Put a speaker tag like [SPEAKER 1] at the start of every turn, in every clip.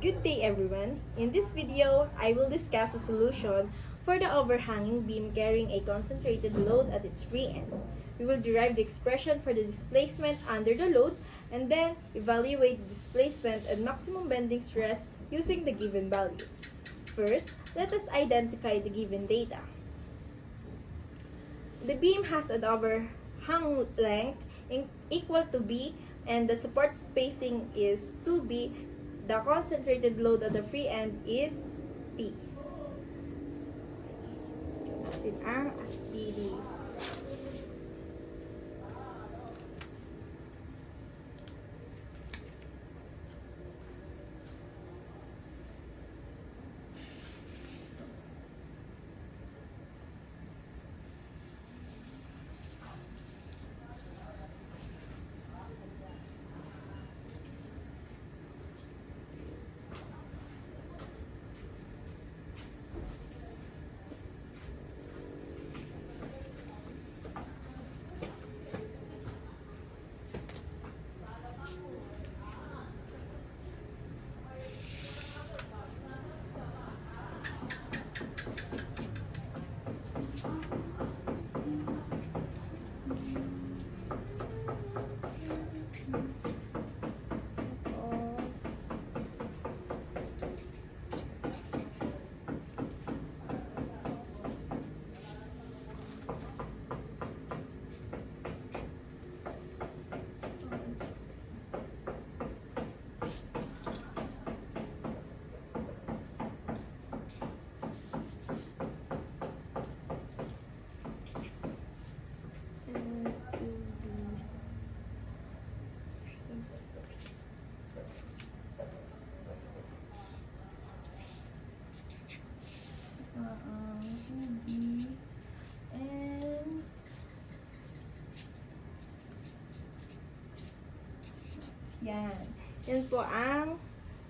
[SPEAKER 1] Good day everyone! In this video, I will discuss a solution for the overhanging beam carrying a concentrated load at its free end. We will derive the expression for the displacement under the load and then evaluate the displacement and maximum bending stress using the given values. First, let us identify the given data. The beam has an overhang length equal to B and the support spacing is 2B. The concentrated load at the free end is P. Natin ang PD. Yan. Yan po ang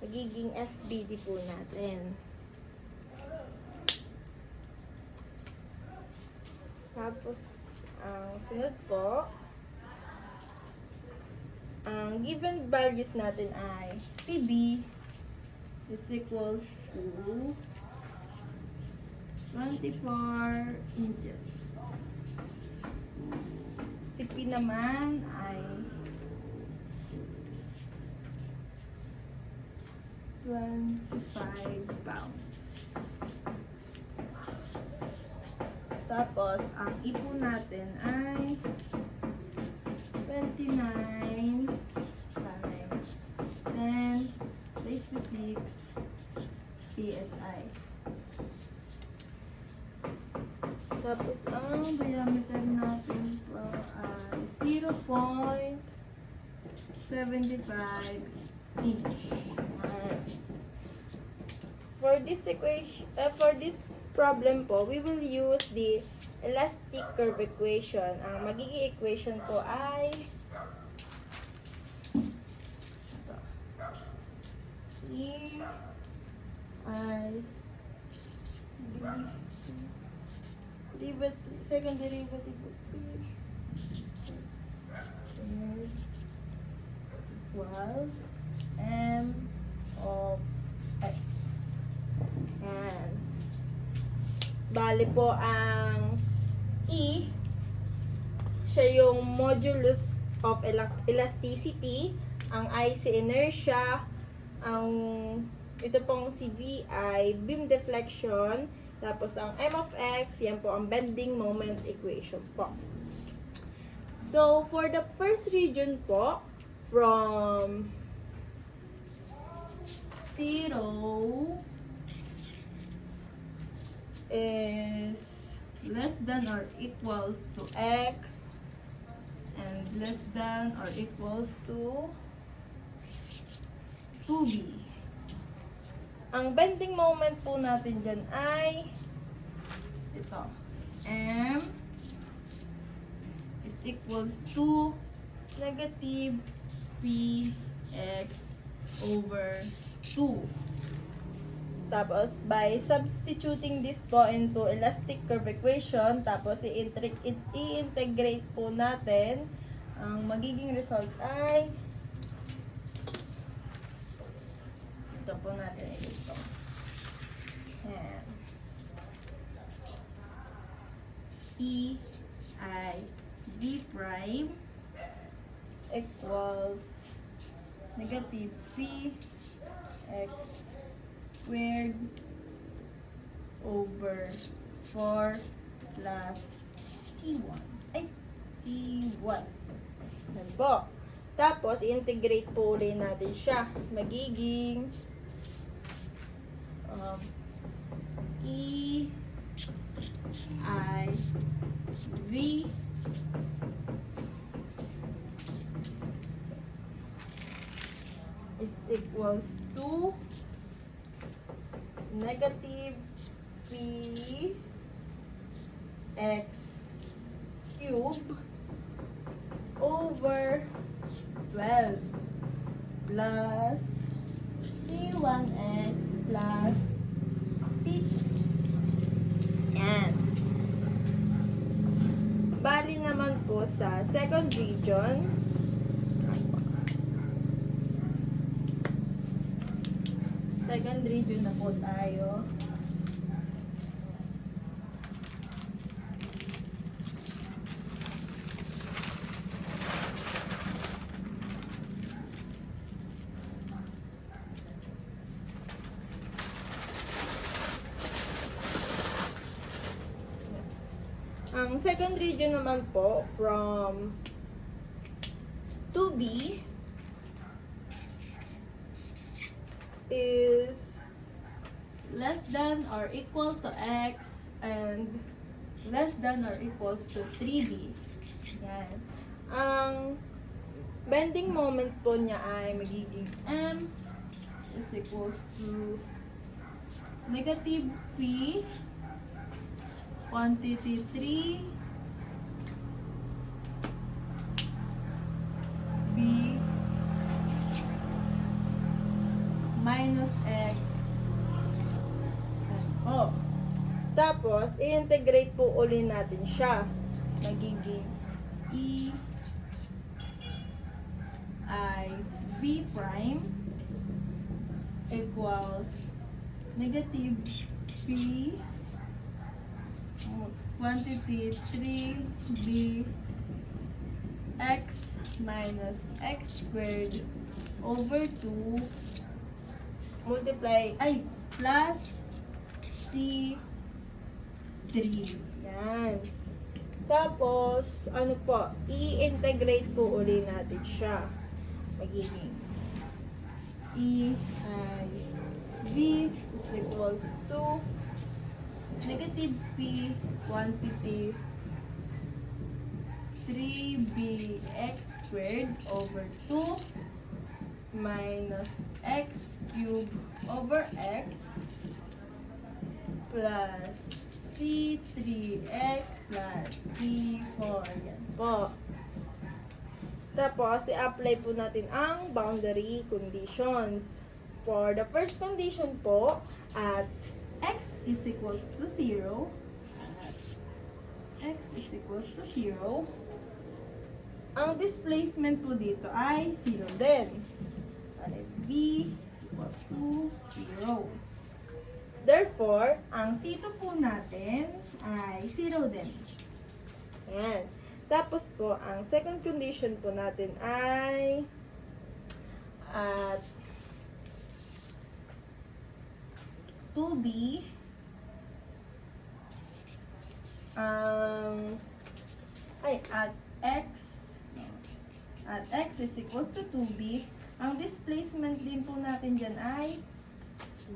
[SPEAKER 1] magiging FBD po natin. Tapos, ang sunod po, ang given values natin ay CB is equals to 24 inches. CP naman ay 25 pounds. Tapos, ang ipon natin ay 29 times 10 raised to 6 PSI. Tapos, ang diameter natin po ay 0.75 inch. For this equation, for this problem po, we will use the elastic curve equation. Ang magiging equation po ay ito. E ay second derivative of P equals M of X. Yan. Bali po ang E, siya yung modulus of elasticity, ang I si inertia, ang ito pong si V ay beam deflection, tapos ang M of X, yan po ang bending moment equation po. So, for the first region po, from 0 is less than or equals to X and less than or equals to 2B. Ang bending moment po natin dyan ay ito. M is equals to negative Px over 2. Tapos, by substituting this po into elastic curve equation, tapos i-integrate po natin, ang magiging result ay Ito po natin ito. Ayan. E I B prime equals negative P X squared over 4 plus C1. Ay, C1. Yan po. Tapos, i-integrate po ulit natin siya. Magiging E I V is equals to negative P X cube over 12 plus C1X plus C2. Yan. Bali naman po sa second region, na po tayo. Ang second region naman po from 2B is less than or equal to X and less than or equals to 3B. Yan. Ang bending moment po niya ay magiging M is equals to negative P quantity 3 B minus X. Oh. Tapos, i-integrate po ulit natin siya. Magiging E I B prime equals negative P quantity 3B X minus X squared over 2 multiply, plus C3. Yan. Tapos, ano po, i-integrate po ulit natin siya. Magiging E I V is equals to negative P quantity 3bx squared over 2 minus x cubed over x plus c3x plus c4. Yan po. Tapos, i-apply po natin ang boundary conditions. For the first condition po, at x is equals to 0, x is equals to 0, ang displacement po dito ay 0 din. V is equals to 0. Therefore, ang C2 po natin ay 0 din. Ayan. Tapos po, ang second condition po natin ay at 2B at x is equals to 2b, ang displacement din po natin dyan ay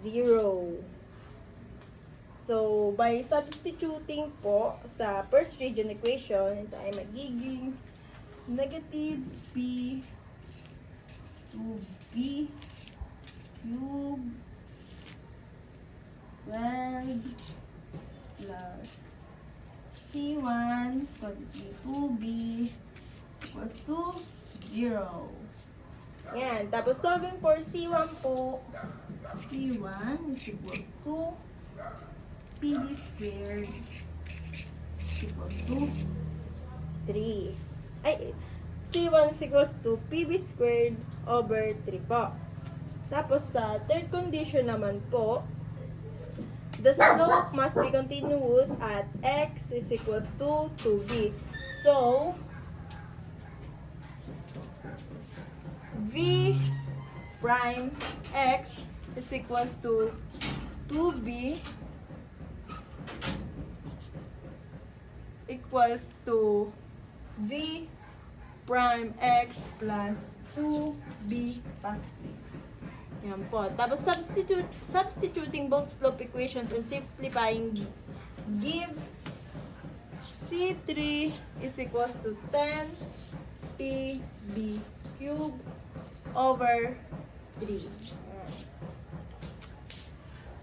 [SPEAKER 1] 0. So, by substituting po sa first region equation, ito ay magiging negative p 2b cube 12 plus C1 quantity 2b equals to 0. Yan. Tapos, solving for C1 po, C1 is equals to PB squared is equals to 3. Ay, C1 is equals to PB squared over 3 po. Tapos sa third condition naman po, the slope must be continuous at x is equals to 2b. So, v prime x is equals to 2b equals to v prime x plus 2b positive. Yan po. Tapos substituting both slope equations and simplifying gives C3 is equals to 10 pb cubed over 3.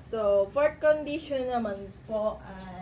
[SPEAKER 1] So, fourth condition naman po ay